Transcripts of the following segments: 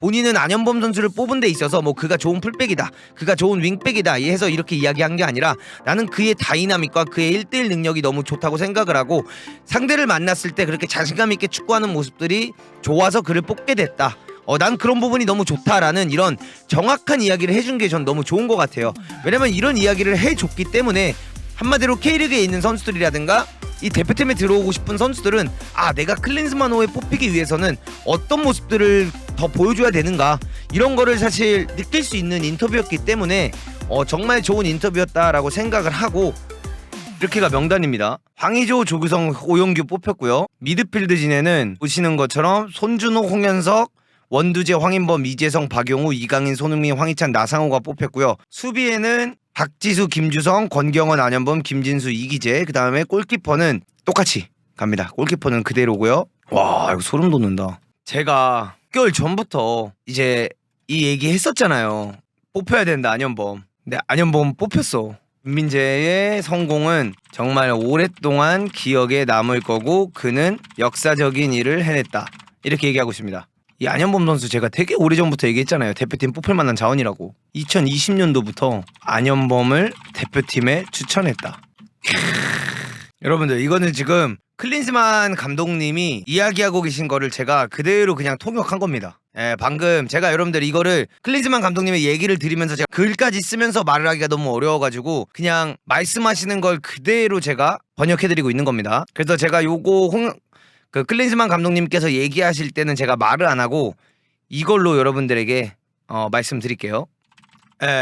본인은 안현범 선수를 뽑은 데 있어서 뭐 그가 좋은 풀백이다, 그가 좋은 윙백이다 해서 이렇게 이야기한 게 아니라 나는 그의 다이나믹과 그의 1대1 능력이 너무 좋다고 생각을 하고 상대를 만났을 때 그렇게 자신감 있게 축구하는 모습들이 좋아서 그를 뽑게 됐다. 난 그런 부분이 너무 좋다라는 이런 정확한 이야기를 해준 게 전 너무 좋은 것 같아요. 왜냐면 이런 이야기를 해줬기 때문에 한마디로 K리그에 있는 선수들이라든가 이 대표팀에 들어오고 싶은 선수들은 내가 클린스만호에 뽑히기 위해서는 어떤 모습들을 더 보여줘야 되는가, 이런 거를 사실 느낄 수 있는 인터뷰였기 때문에 정말 좋은 인터뷰였다라고 생각을 하고, 이렇게가 명단입니다. 황의조, 조규성, 오용규 뽑혔고요. 미드필드진에는 보시는 것처럼 손준호, 홍현석, 원두재, 황인범, 이재성, 박용우, 이강인, 손흥민, 황희찬, 나상호가 뽑혔고요. 수비에는 박지수, 김주성, 권경원, 안현범, 김진수, 이기재. 그 다음에 골키퍼는 똑같이 갑니다. 골키퍼는 그대로고요. 와, 이거 소름 돋는다. 제가 6개월 전부터 이제 이 얘기 했었잖아요. 뽑혀야 된다, 안현범. 근데 안현범 뽑혔어. 김민재의 성공은 정말 오랫동안 기억에 남을 거고 그는 역사적인 일을 해냈다, 이렇게 얘기하고 있습니다. 이 안현범 선수 제가 되게 오래전부터 얘기했잖아요. 대표팀 뽑힐 만한 자원이라고. 2020년도부터 안현범을 대표팀에 추천했다. 여러분들, 이거는 지금 클린스만 감독님이 이야기하고 계신 거를 제가 그대로 그냥 통역한 겁니다. 방금 제가 여러분들 이거를 클린스만 감독님의 얘기를 드리면서 제가 글까지 쓰면서 말을 하기가 너무 어려워가지고 그냥 말씀하시는 걸 그대로 제가 번역해드리고 있는 겁니다. 그래서 제가 요거 클린스만 감독님께서 얘기하실 때는 제가 말을 안 하고 이걸로 여러분들에게 말씀드릴게요.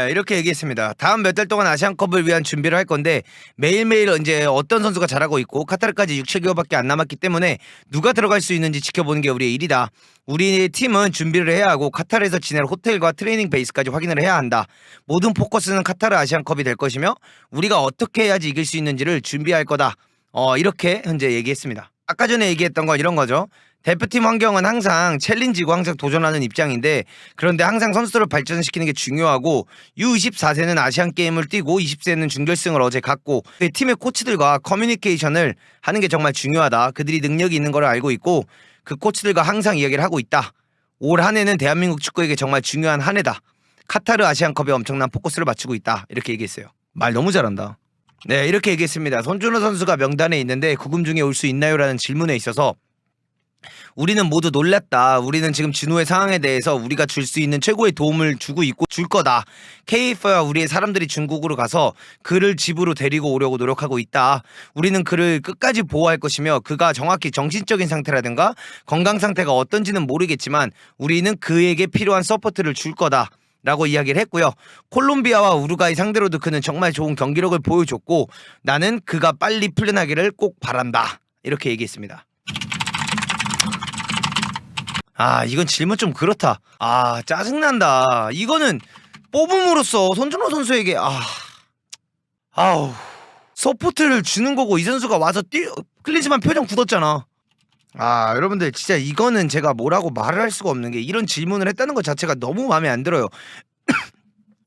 이렇게 얘기했습니다. 다음 몇 달 동안 아시안컵을 위한 준비를 할 건데 매일매일 이제 어떤 선수가 잘하고 있고 카타르까지 6, 7개월밖에 안 남았기 때문에 누가 들어갈 수 있는지 지켜보는 게 우리의 일이다. 우리 팀은 준비를 해야 하고 카타르에서 지낼 호텔과 트레이닝 베이스까지 확인을 해야 한다. 모든 포커스는 카타르 아시안컵이 될 것이며 우리가 어떻게 해야지 이길 수 있는지를 준비할 거다. 이렇게 현재 얘기했습니다. 아까 전에 얘기했던 건 이런 거죠. 대표팀 환경은 항상 챌린지고 항상 도전하는 입장인데, 그런데 항상 선수들을 발전시키는 게 중요하고 U24세는 아시안게임을 뛰고 20세는 준결승을 어제 갔고 팀의 코치들과 커뮤니케이션을 하는 게 정말 중요하다. 그들이 능력이 있는 걸 알고 있고 그 코치들과 항상 이야기를 하고 있다. 올 한 해는 대한민국 축구에게 정말 중요한 한 해다. 카타르 아시안컵에 엄청난 포커스를 맞추고 있다. 이렇게 얘기했어요. 말 너무 잘한다. 네, 이렇게 얘기했습니다. 손준호 선수가 명단에 있는데 구금 중에 올 수 있나요? 라는 질문에 있어서 우리는 모두 놀랐다. 우리는 지금 진호의 상황에 대해서 우리가 줄 수 있는 최고의 도움을 주고 있고 줄 거다. KF와 우리의 사람들이 중국으로 가서 그를 집으로 데리고 오려고 노력하고 있다. 우리는 그를 끝까지 보호할 것이며 그가 정확히 정신적인 상태라든가 건강 상태가 어떤지는 모르겠지만 우리는 그에게 필요한 서포트를 줄 거다. 라고 이야기를 했고요. 콜롬비아와 우루과이 상대로도 그는 정말 좋은 경기력을 보여줬고 나는 그가 빨리 풀려나기를 꼭 바란다. 이렇게 얘기했습니다. 이건 질문 좀 그렇다. 짜증난다. 이거는 뽑음으로써 손준호 선수에게 서포트를 주는 거고 이 선수가 와서 클린스만 표정 굳었잖아. 여러분들 진짜 이거는 제가 뭐라고 말을 할 수가 없는 게 이런 질문을 했다는 것 자체가 너무 마음에 안 들어요.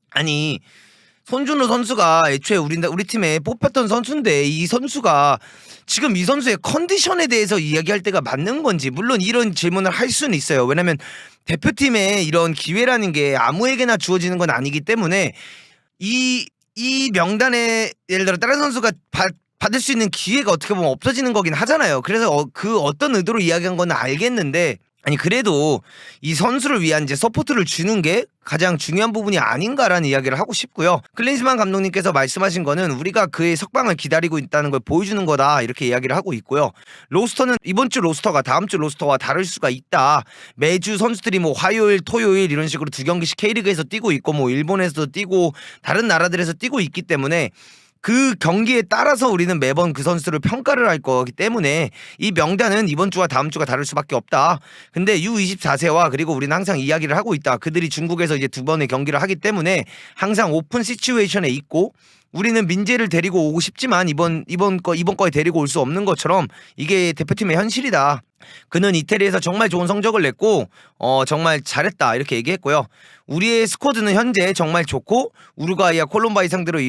아니, 손준호 선수가 애초에 우리 팀에 뽑혔던 선수인데 이 선수가 지금 이 선수의 컨디션에 대해서 이야기할 때가 맞는 건지, 물론 이런 질문을 할 수는 있어요. 왜냐면 대표팀에 이런 기회라는 게 아무에게나 주어지는 건 아니기 때문에 이 명단에 예를 들어 다른 선수가 받을 수 있는 기회가 어떻게 보면 없어지는 거긴 하잖아요. 그래서 그 어떤 의도로 이야기한 건 알겠는데, 아니 그래도 이 선수를 위한 이제 서포트를 주는 게 가장 중요한 부분이 아닌가라는 이야기를 하고 싶고요. 클린스만 감독님께서 말씀하신 거는 우리가 그의 석방을 기다리고 있다는 걸 보여주는 거다, 이렇게 이야기를 하고 있고요. 로스터는 이번 주 로스터가 다음 주 로스터와 다를 수가 있다. 매주 선수들이 뭐 화요일, 토요일 이런 식으로 2경기씩 K리그에서 뛰고 있고 뭐 일본에서도 뛰고 다른 나라들에서 뛰고 있기 때문에 그 경기에 따라서 우리는 매번 그 선수를 평가를 할 거기 때문에 이 명단은 이번 주와 다음 주가 다를 수밖에 없다. 근데 U24세와 그리고 우리는 항상 이야기를 하고 있다. 그들이 중국에서 이제 2번의 경기를 하기 때문에 항상 오픈 시츄에이션에 있고 우리는 민재를 데리고 오고 싶지만 이번 거에 데리고 올 수 없는 것처럼 이게 대표팀의 현실이다. 그는 이태리에서 정말 좋은 성적을 냈고 정말 잘했다, 이렇게 얘기했고요. 우리의 스쿼드는 현재 정말 좋고 우루과이와 콜롬바이 상대로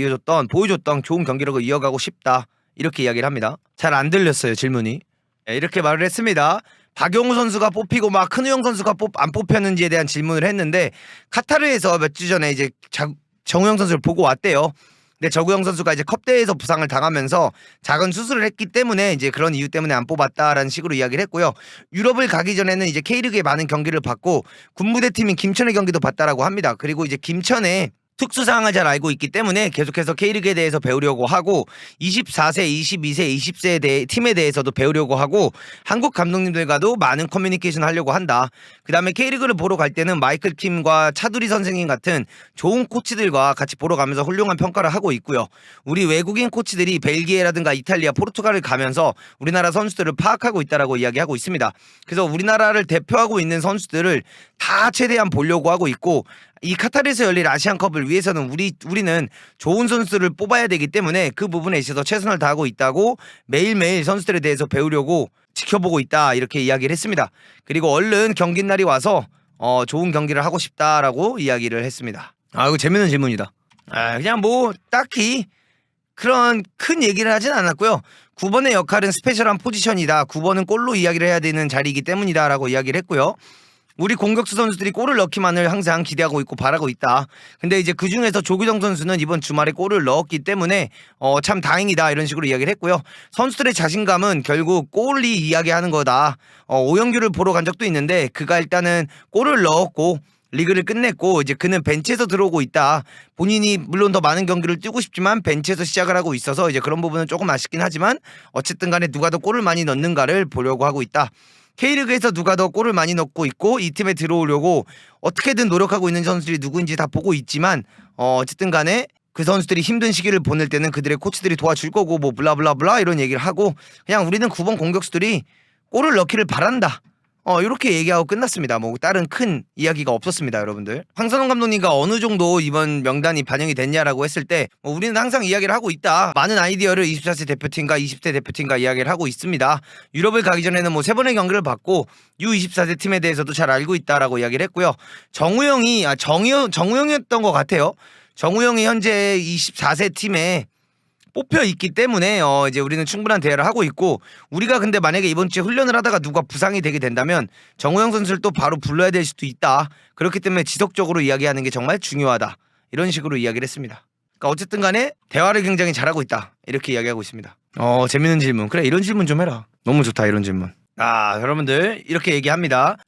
보여줬던 좋은 경기력을 이어가고 싶다, 이렇게 이야기를 합니다. 잘 안 들렸어요, 질문이. 이렇게 말을 했습니다. 박용우 선수가 뽑히고 막 큰우영 선수가 안 뽑혔는지에 대한 질문을 했는데 카타르에서 몇 주 전에 이제 정우영 선수를 보고 왔대요. 근데 정우영 선수가 이제 컵대회에서 부상을 당하면서 작은 수술을 했기 때문에 이제 그런 이유 때문에 안 뽑았다라는 식으로 이야기를 했고요. 유럽을 가기 전에는 이제 K리그의 많은 경기를 봤고 군부대팀인 김천의 경기도 봤다라고 합니다. 그리고 이제 김천의 특수 사항을 잘 알고 있기 때문에 계속해서 K리그에 대해서 배우려고 하고 24세, 22세, 20세 팀에 대해서도 배우려고 하고 한국 감독님들과도 많은 커뮤니케이션 하려고 한다. 그 다음에 K리그를 보러 갈 때는 마이클 킴과 차두리 선생님 같은 좋은 코치들과 같이 보러 가면서 훌륭한 평가를 하고 있고요. 우리 외국인 코치들이 벨기에라든가 이탈리아, 포르투갈을 가면서 우리나라 선수들을 파악하고 있다라고 이야기하고 있습니다. 그래서 우리나라를 대표하고 있는 선수들을 다 최대한 보려고 하고 있고 이 카타르에서 열릴 아시안컵을 위해서는 우리는 좋은 선수를 뽑아야 되기 때문에 그 부분에 있어서 최선을 다하고 있다고 매일매일 선수들에 대해서 배우려고 지켜보고 있다 이렇게 이야기를 했습니다. 그리고 얼른 경기 날이 와서 좋은 경기를 하고 싶다라고 이야기를 했습니다. 이거 재밌는 질문이다. 그냥 뭐 딱히 그런 큰 얘기를 하진 않았고요. 9번의 역할은 스페셜한 포지션이다. 9번은 골로 이야기를 해야 되는 자리이기 때문이다 라고 이야기를 했고요. 우리 공격수 선수들이 골을 넣기만을 항상 기대하고 있고 바라고 있다. 근데 이제 그중에서 조규성 선수는 이번 주말에 골을 넣었기 때문에 참 다행이다 이런 식으로 이야기를 했고요. 선수들의 자신감은 결국 골이 이야기하는 거다. 오영규를 보러 간 적도 있는데 그가 일단은 골을 넣었고 리그를 끝냈고 이제 그는 벤치에서 들어오고 있다. 본인이 물론 더 많은 경기를 뛰고 싶지만 벤치에서 시작을 하고 있어서 이제 그런 부분은 조금 아쉽긴 하지만 어쨌든 간에 누가 더 골을 많이 넣는가를 보려고 하고 있다. K리그에서 누가 더 골을 많이 넣고 있고 이 팀에 들어오려고 어떻게든 노력하고 있는 선수들이 누구인지 다 보고 있지만 어쨌든 간에 그 선수들이 힘든 시기를 보낼 때는 그들의 코치들이 도와줄 거고 뭐 블라블라블라 이런 얘기를 하고 그냥 우리는 9번 공격수들이 골을 넣기를 바란다. 이렇게 얘기하고 끝났습니다. 뭐 다른 큰 이야기가 없었습니다, 여러분들. 황선홍 감독님과 어느 정도 이번 명단이 반영이 됐냐라고 했을 때 우리는 항상 이야기를 하고 있다. 많은 아이디어를 24세 대표팀과 20대 대표팀과 이야기를 하고 있습니다. 유럽을 가기 전에는 뭐 3번의 경기를 봤고 U24세 팀에 대해서도 잘 알고 있다라고 이야기를 했고요. 정우영이었던 것 같아요. 정우영이 현재 24세 팀에 뽑혀 있기 때문에 이제 우리는 충분한 대화를 하고 있고 우리가 근데 만약에 이번 주에 훈련을 하다가 누가 부상이 되게 된다면 정우영 선수를 또 바로 불러야 될 수도 있다. 그렇기 때문에 지속적으로 이야기하는 게 정말 중요하다. 이런 식으로 이야기를 했습니다. 그러니까 어쨌든 간에 대화를 굉장히 잘하고 있다. 이렇게 이야기하고 있습니다. 재밌는 질문. 그래 이런 질문 좀 해라. 너무 좋다 이런 질문. 여러분들 이렇게 얘기합니다.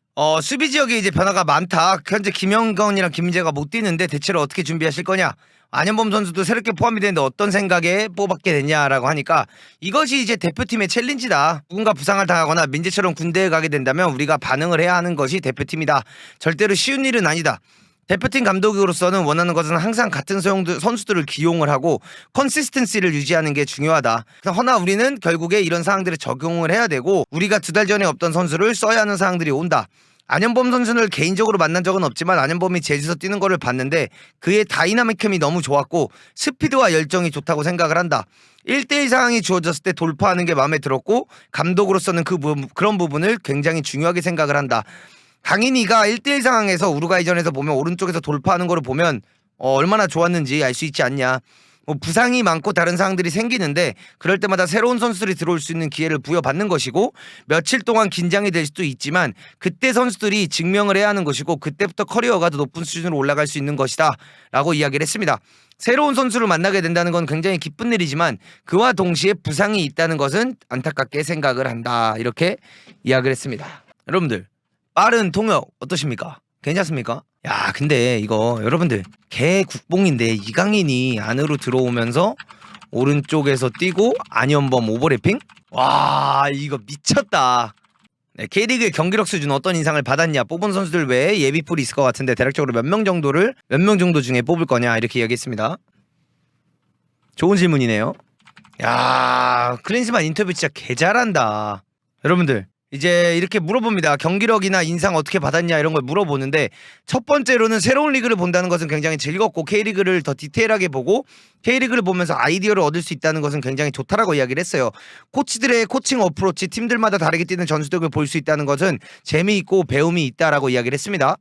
수비 지역에 이제 변화가 많다. 현재 김영건이랑 김민재가 못 뛰는데 대체로 어떻게 준비하실 거냐? 안현범 선수도 새롭게 포함이 되는데 어떤 생각에 뽑았게 됐냐라고 하니까 이것이 이제 대표팀의 챌린지다. 누군가 부상을 당하거나 민재처럼 군대에 가게 된다면 우리가 반응을 해야 하는 것이 대표팀이다. 절대로 쉬운 일은 아니다. 대표팀 감독으로서는 원하는 것은 항상 같은 선수들을 기용을 하고 컨시스턴시를 유지하는 게 중요하다. 허나 우리는 결국에 이런 상황들을 적용을 해야 되고 우리가 2달 전에 없던 선수를 써야 하는 상황들이 온다. 안현범 선수를 개인적으로 만난 적은 없지만 안현범이 제주에서 뛰는 거를 봤는데 그의 다이나믹함이 너무 좋았고 스피드와 열정이 좋다고 생각을 한다. 1대1 상황이 주어졌을 때 돌파하는 게 마음에 들었고 감독으로서는 그런 부분을 굉장히 중요하게 생각을 한다. 강인이가 1대1 상황에서 우루과이전에서 보면 오른쪽에서 돌파하는 거를 보면 얼마나 좋았는지 알 수 있지 않냐. 부상이 많고 다른 상황들이 생기는데 그럴 때마다 새로운 선수들이 들어올 수 있는 기회를 부여받는 것이고 며칠 동안 긴장이 될 수도 있지만 그때 선수들이 증명을 해야 하는 것이고 그때부터 커리어가 더 높은 수준으로 올라갈 수 있는 것이다 라고 이야기를 했습니다. 새로운 선수를 만나게 된다는 건 굉장히 기쁜 일이지만 그와 동시에 부상이 있다는 것은 안타깝게 생각을 한다 이렇게 이야기를 했습니다. 여러분들 빠른 통역 어떠십니까? 괜찮습니까? 야 근데 이거 여러분들 개 국뽕인데 이강인이 안으로 들어오면서 오른쪽에서 뛰고 안현범 오버래핑? 와 이거 미쳤다. 네, K리그의 경기력 수준 어떤 인상을 받았냐, 뽑은 선수들 외에 예비풀이 있을 것 같은데 대략적으로 몇 명 정도 중에 뽑을 거냐 이렇게 이야기했습니다. 좋은 질문이네요. 야 클린스만 인터뷰 진짜 개 잘한다. 여러분들 이제 이렇게 물어봅니다. 경기력이나 인상 어떻게 받았냐 이런 걸 물어보는데 첫 번째로는 새로운 리그를 본다는 것은 굉장히 즐겁고 K리그를 더 디테일하게 보고 K리그를 보면서 아이디어를 얻을 수 있다는 것은 굉장히 좋다라고 이야기를 했어요. 코치들의 코칭 어프로치, 팀들마다 다르게 뛰는 전술력을 볼 수 있다는 것은 재미있고 배움이 있다라고 이야기를 했습니다.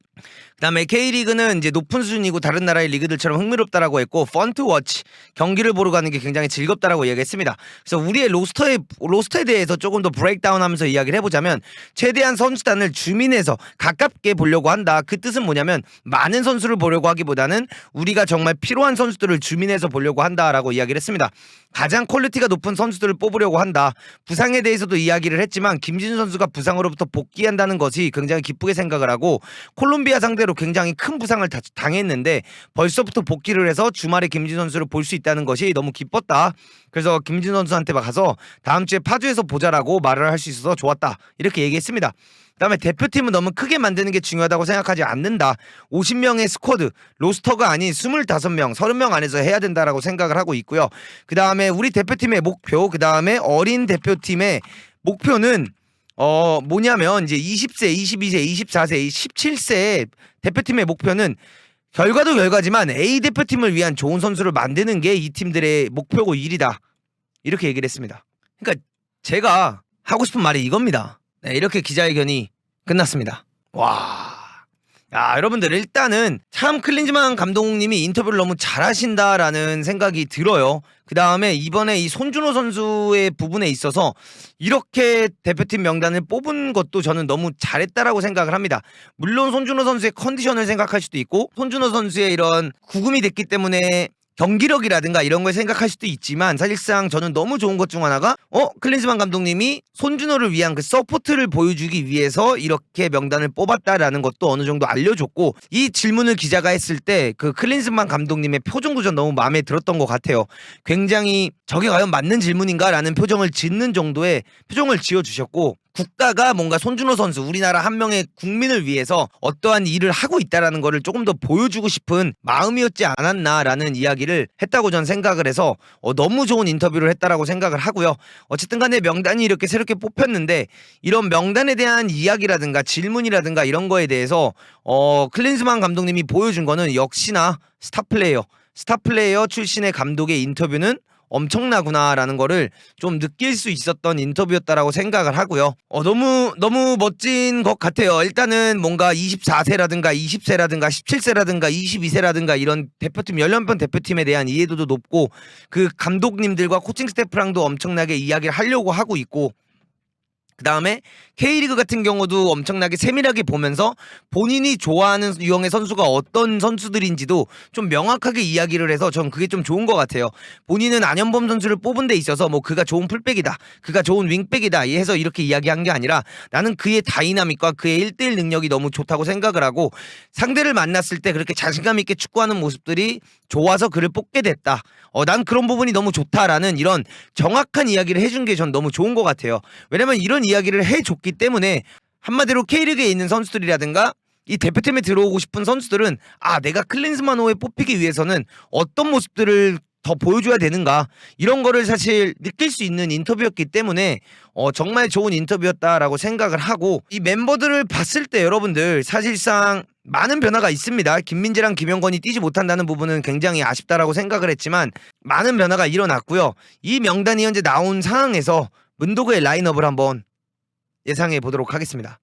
그다음에 K리그는 이제 높은 수준이고 다른 나라의 리그들처럼 흥미롭다라고 했고 펀 투 워치, 경기를 보러 가는 게 굉장히 즐겁다라고 이야기했습니다. 그래서 우리의 로스터에 대해서 조금 더 브레이크다운하면서 이야기를 해보자면 뭐냐면 최대한 선수단을 주민에서 가깝게 보려고 한다. 그 뜻은 뭐냐면 많은 선수를 보려고 하기보다는 우리가 정말 필요한 선수들을 주민에서 보려고 한다라고 이야기를 했습니다. 가장 퀄리티가 높은 선수들을 뽑으려고 한다. 부상에 대해서도 이야기를 했지만 김진수 선수가 부상으로부터 복귀한다는 것이 굉장히 기쁘게 생각을 하고 콜롬비아 상대로 굉장히 큰 부상을 당했는데 벌써부터 복귀를 해서 주말에 김진수 선수를 볼 수 있다는 것이 너무 기뻤다. 그래서 김진수 선수한테 가서 다음 주에 파주에서 보자라고 말을 할 수 있어서 좋았다. 이렇게 얘기했습니다. 그다음에 대표팀은 너무 크게 만드는 게 중요하다고 생각하지 않는다. 50명의 스쿼드, 로스터가 아닌 25명, 30명 안에서 해야 된다라고 생각을 하고 있고요. 그다음에 우리 대표팀의 목표, 그다음에 어린 대표팀의 목표는 뭐냐면 이제 20세, 22세, 24세, 17세 대표팀의 목표는 결과도 결과지만 A 대표팀을 위한 좋은 선수를 만드는 게 이 팀들의 목표고 일이다. 이렇게 얘기를 했습니다. 그러니까 제가 하고 싶은 말이 이겁니다. 네, 이렇게 기자회견이 끝났습니다. 와, 야, 여러분들 일단은 참 클린즈만 감독님이 인터뷰를 너무 잘하신다라는 생각이 들어요. 그 다음에 이번에 이 손준호 선수의 부분에 있어서 이렇게 대표팀 명단을 뽑은 것도 저는 너무 잘했다라고 생각을 합니다. 물론 손준호 선수의 컨디션을 생각할 수도 있고 손준호 선수의 이런 구금이 됐기 때문에 경기력이라든가 이런 걸 생각할 수도 있지만 사실상 저는 너무 좋은 것 중 하나가 클린스만 감독님이 손준호를 위한 그 서포트를 보여주기 위해서 이렇게 명단을 뽑았다라는 것도 어느 정도 알려줬고 이 질문을 기자가 했을 때 그 클린스만 감독님의 표정도 전 너무 마음에 들었던 것 같아요. 굉장히 저게 과연 맞는 질문인가라는 표정을 짓는 정도의 표정을 지어주셨고 국가가 뭔가 손준호 선수 우리나라 한 명의 국민을 위해서 어떠한 일을 하고 있다라는 거를 조금 더 보여주고 싶은 마음이었지 않았나라는 이야기를 했다고 전 생각을 해서 너무 좋은 인터뷰를 했다라고 생각을 하고요. 어쨌든 간에 명단이 이렇게 새롭게 뽑혔는데 이런 명단에 대한 이야기라든가 질문이라든가 이런 거에 대해서 클린스만 감독님이 보여준 거는 역시나 스타플레이어 출신의 감독의 인터뷰는 엄청나구나라는 거를 좀 느낄 수 있었던 인터뷰였다라고 생각을 하고요. 너무 멋진 것 같아요. 일단은 뭔가 24세라든가 20세라든가 17세라든가 22세라든가 이런 대표팀 연령별 대표팀에 대한 이해도도 높고 그 감독님들과 코칭 스태프랑도 엄청나게 이야기를 하려고 하고 있고 그 다음에 K리그 같은 경우도 엄청나게 세밀하게 보면서 본인이 좋아하는 유형의 선수가 어떤 선수들인지도 좀 명확하게 이야기를 해서 전 그게 좀 좋은 것 같아요. 본인은 안현범 선수를 뽑은 데 있어서 뭐 그가 좋은 풀백이다, 그가 좋은 윙백이다 해서 이렇게 이야기한 게 아니라 나는 그의 다이나믹과 그의 1대1 능력이 너무 좋다고 생각을 하고 상대를 만났을 때 그렇게 자신감 있게 축구하는 모습들이 좋아서 그를 뽑게 됐다. 난 그런 부분이 너무 좋다라는 이런 정확한 이야기를 해준 게 전 너무 좋은 것 같아요. 왜냐면 이런 이야기를 해줬기 때문에 한마디로 K리그에 있는 선수들이라든가 이 대표팀에 들어오고 싶은 선수들은 내가 클린스만호에 뽑히기 위해서는 어떤 모습들을 더 보여줘야 되는가 이런 거를 사실 느낄 수 있는 인터뷰였기 때문에 정말 좋은 인터뷰였다라고 생각을 하고 이 멤버들을 봤을 때 여러분들 사실상 많은 변화가 있습니다. 김민재랑 김영건이 뛰지 못한다는 부분은 굉장히 아쉽다라고 생각을 했지만 많은 변화가 일어났고요. 이 명단이 현재 나온 상황에서 문도구의 라인업을 한번 예상해 보도록 하겠습니다.